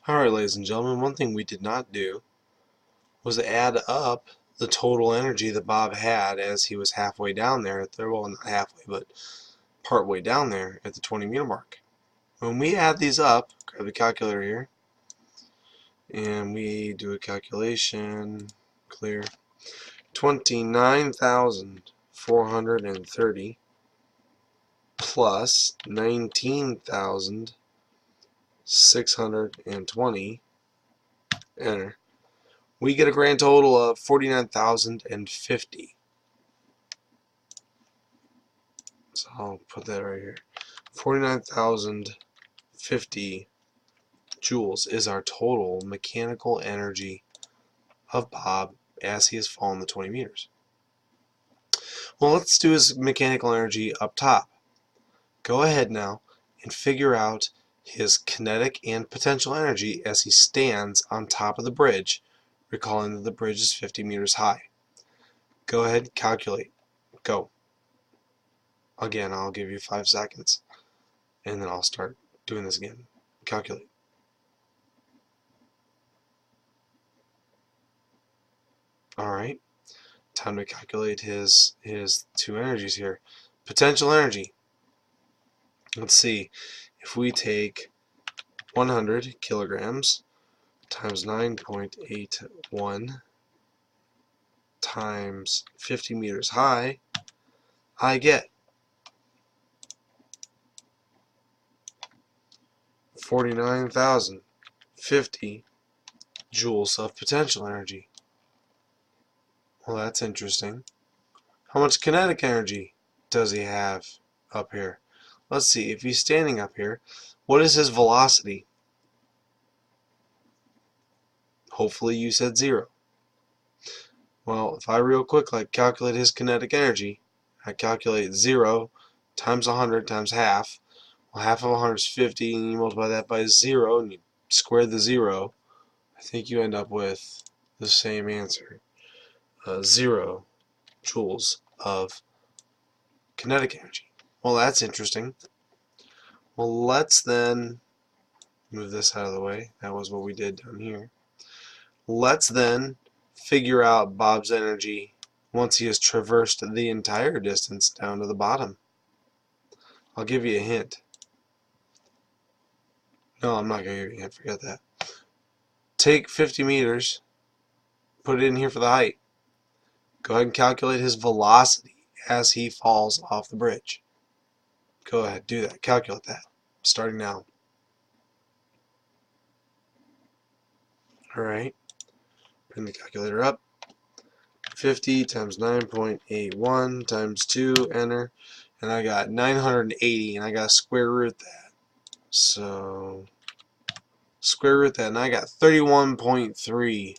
Alright, ladies and gentlemen, one thing we did not do was add up the total energy that Bob had as he was halfway down there well, not halfway, but partway down there at the 20-meter mark. When we add these up, grab the calculator here, and we do a calculation, clear, 29,430 plus 19,620, enter. We get a grand total of 49,050. So I'll put that right here. 49,050 joules is our total mechanical energy of Bob as he has fallen the 20 meters. Well, let's do his mechanical energy up top. Go ahead now and figure out his kinetic and potential energy as he stands on top of the bridge, recalling that the bridge is 50 meters high. Go ahead, calculate. Go. Again, I'll give you 5 seconds, and then I'll start doing this again. Calculate. Alright, time to calculate his two energies here. Potential energy. Let's see, if we take 100 kilograms times 9.81 times 50 meters high, I get 49,050 joules of potential energy. Well, that's interesting. How much kinetic energy does he have up here? Let's see, if he's standing up here, what is his velocity? Hopefully you said 0. Well, if I real quick calculate his kinetic energy, I calculate 0 times 100 times half. Well, half of 100 is 50, and you multiply that by 0, and you square the 0. I think you end up with the same answer. 0 joules of kinetic energy. Well, that's interesting. Well, let's then move this out of the way. That was what we did down here. Let's then figure out Bob's energy once he has traversed the entire distance down to the bottom. I'll give you a hint. No, I'm not going to give you a hint. Forget that. Take 50 meters, put it in here for the height. Go ahead and calculate his velocity as he falls off the bridge. Go ahead, do that. Calculate that. Starting now. Alright. Bring the calculator up. 50 times 9.81 times 2, enter. And I got 980, and I got to square root that. So, square root that, and I got 31.3.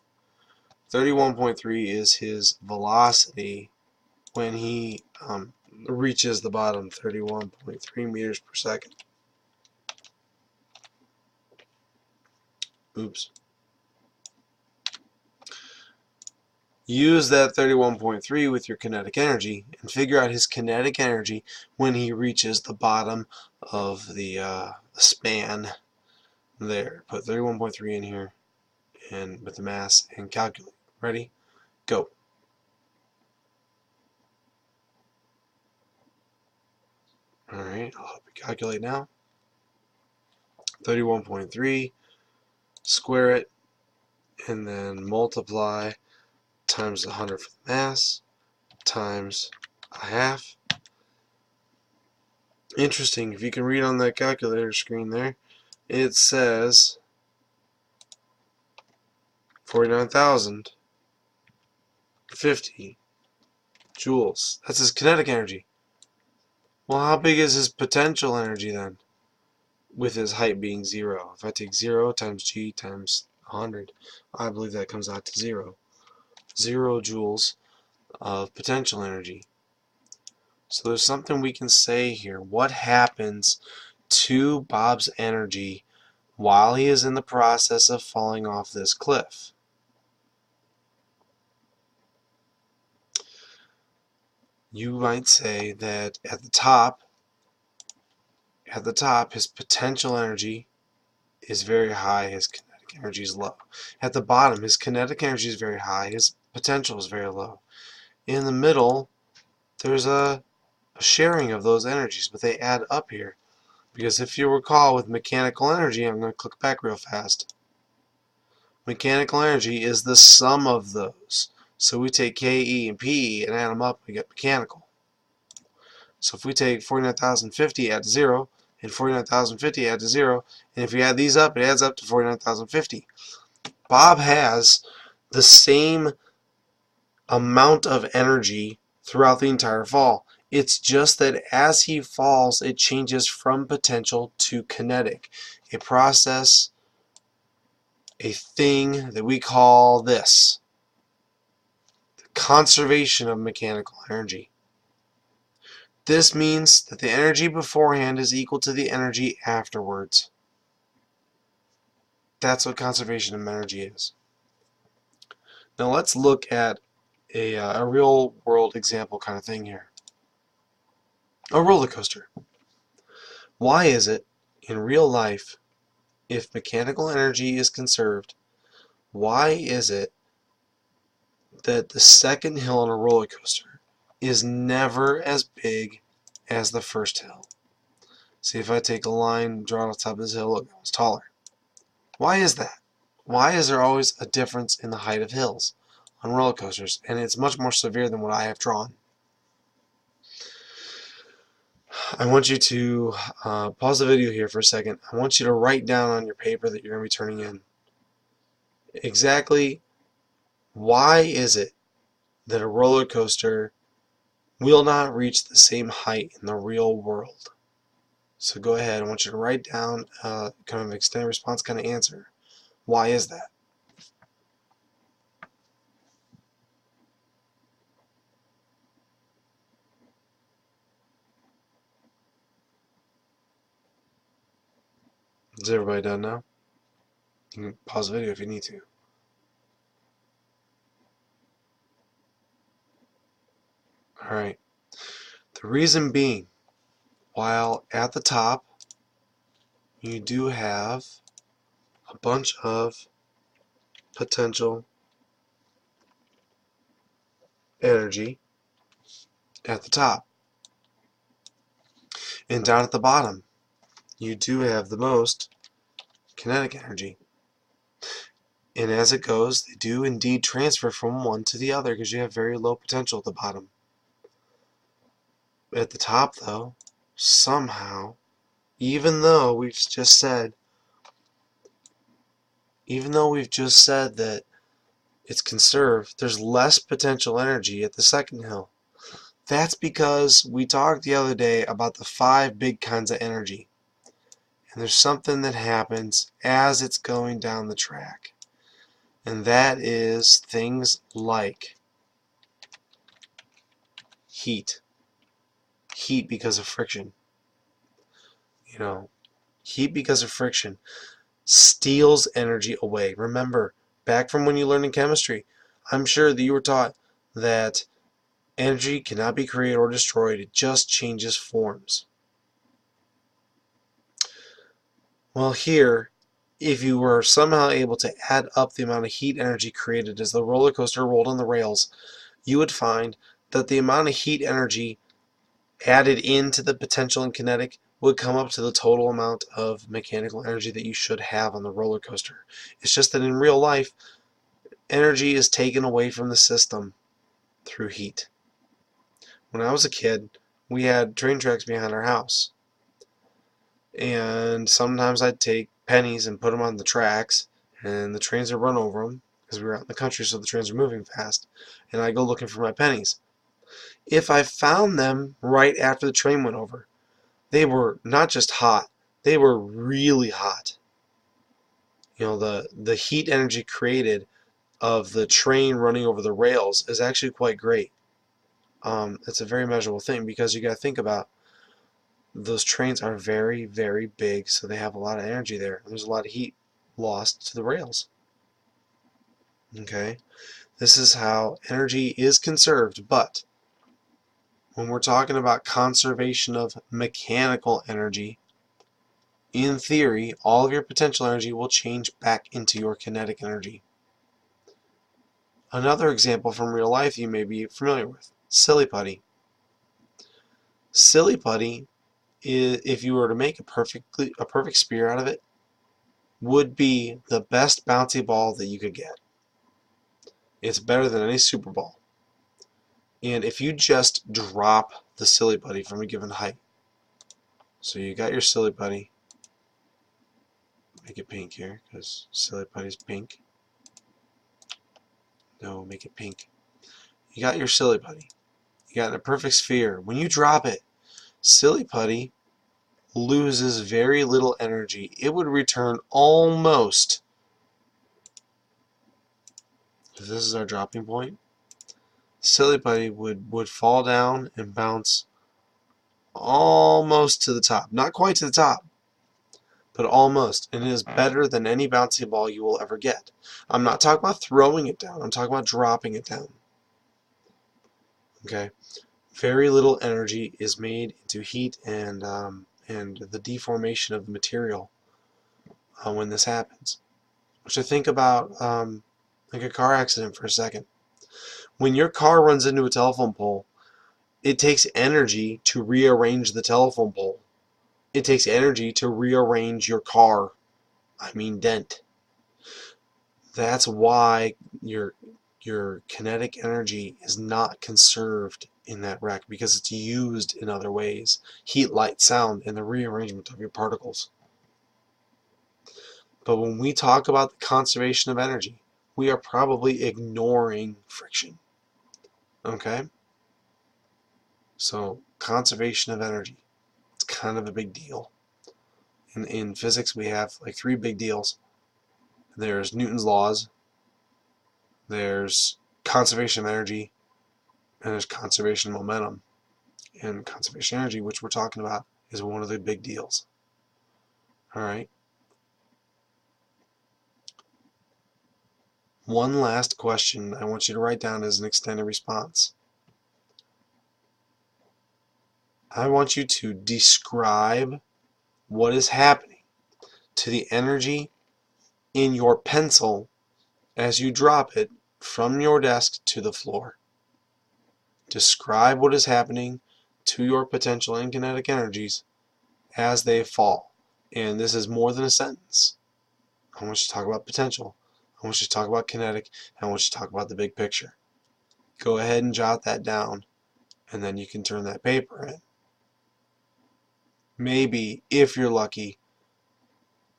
31.3 is his velocity when he reaches the bottom, 31.3 meters per second. Oops. Use that 31.3 with your kinetic energy and figure out his kinetic energy when he reaches the bottom of the span there. Put 31.3 in here and with the mass and calculate. Ready? Go. Alright, I'll help you calculate now. 31.3, square it, and then multiply times 100 for the mass, times a half. Interesting, if you can read on that calculator screen there, it says 49,050 joules. That's his kinetic energy. Well, how big is his potential energy then? With his height being 0. If I take 0 times g times 100, I believe that comes out to 0. 0 joules of potential energy. So there's something we can say here. What happens to Bob's energy while he is in the process of falling off this cliff? You might say that at the top, his potential energy is very high, his kinetic energy is low. At the bottom, his kinetic energy is very high, his potential is very low. In the middle, there's a sharing of those energies, but they add up here. Because if you recall with mechanical energy, I'm going to click back real fast. Mechanical energy is the sum of those. So we take KE and PE and add them up, we get mechanical. So if we take 49,050 add to 0, and 49,050 add to 0, and if you add these up, it adds up to 49,050. Bob has the same amount of energy throughout the entire fall. It's just that as he falls, it changes from potential to kinetic. A process, a thing that we call this the conservation of mechanical energy. This means that the energy beforehand is equal to the energy afterwards. That's what conservation of energy is. Now let's look at a real world example kind of thing here. A roller coaster. Why is it in real life, if mechanical energy is conserved, why is it that the second hill on a roller coaster is never as big as the first hill? See, if I take a line, draw it on top of this hill, look, it's taller. Why is that? Why is there always a difference in the height of hills on roller coasters? And it's much more severe than what I have drawn. I want you to pause the video here for a second. I want you to write down on your paper that you're going to be turning in exactly why is it that a roller coaster will not reach the same height in the real world. So go ahead, I want you to write down kind of an extended response kind of answer. Why is that? Is everybody done now? You can pause the video if you need to. Alright. The reason being, while at the top you do have a bunch of potential energy at the top, and down at the bottom you do have the most kinetic energy. And as it goes, they do indeed transfer from one to the other because you have very low potential at the bottom. At the top, though, somehow, even though we've just said that it's conserved, there's less potential energy at the second hill. That's because we talked the other day about the 5 big kinds of energy. And there's something that happens as it's going down the track. And that is things like heat. Heat because of friction. You know, heat because of friction steals energy away. Remember, back from when you learned in chemistry, I'm sure that you were taught that energy cannot be created or destroyed. It just changes forms. Well, here, if you were somehow able to add up the amount of heat energy created as the roller coaster rolled on the rails, you would find that the amount of heat energy added into the potential and kinetic would come up to the total amount of mechanical energy that you should have on the roller coaster. It's just that in real life, energy is taken away from the system through heat. When I was a kid, we had train tracks behind our house. And sometimes I'd take pennies and put them on the tracks, and the trains would run over them because we were out in the country, so the trains were moving fast. And I'd go looking for my pennies. If I found them right after the train went over, they were not just hot, they were really hot. You know, the heat energy created of the train running over the rails is actually quite great. It's a very measurable thing because you got to think about those trains are very, very big, so they have a lot of energy there. There's a lot of heat lost to the rails. Okay, this is how energy is conserved, but when we're talking about conservation of mechanical energy, in theory, all of your potential energy will change back into your kinetic energy. Another example from real life you may be familiar with, silly putty. Silly putty, if you were to make a perfect spear out of it, would be the best bouncy ball that you could get. It's better than any super ball. And if you just drop the silly putty from a given height, so you got your silly putty, make it pink here because silly putty's pink. No, make it pink. You got your silly putty. You got a perfect sphere. When you drop it, silly putty loses very little energy. It would return almost, if this is our dropping point, silly putty would fall down and bounce almost to the top. Not quite to the top, but almost. And it is better than any bouncy ball you will ever get. I'm not talking about throwing it down. I'm talking about dropping it down. Okay? Very little energy is made into heat and the deformation of the material when this happens. So think about like a car accident for a second. When your car runs into a telephone pole, it takes energy to rearrange the telephone pole. It takes energy to rearrange your car. I mean dent. That's why your kinetic energy is not conserved in that wreck, because it's used in other ways. Heat, light, sound, and the rearrangement of your particles. But when we talk about the conservation of energy, we are probably ignoring friction. Okay? So, conservation of energy. It's kind of a big deal. In physics, we have like 3 big deals. There's Newton's laws, there's conservation of energy, and there's conservation of momentum. And conservation energy, which we're talking about, is one of the big deals. Alright? One last question I want you to write down as an extended response. I want you to describe what is happening to the energy in your pencil as you drop it from your desk to the floor. Describe what is happening to your potential and kinetic energies as they fall. And this is more than a sentence. I want you to talk about potential. I want you to talk about kinetic. And I want you to talk about the big picture. Go ahead and jot that down, and then you can turn that paper in. Maybe, if you're lucky,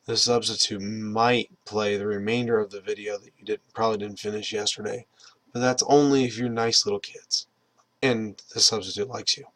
the substitute might play the remainder of the video that you probably didn't finish yesterday. But that's only if you're nice little kids and the substitute likes you.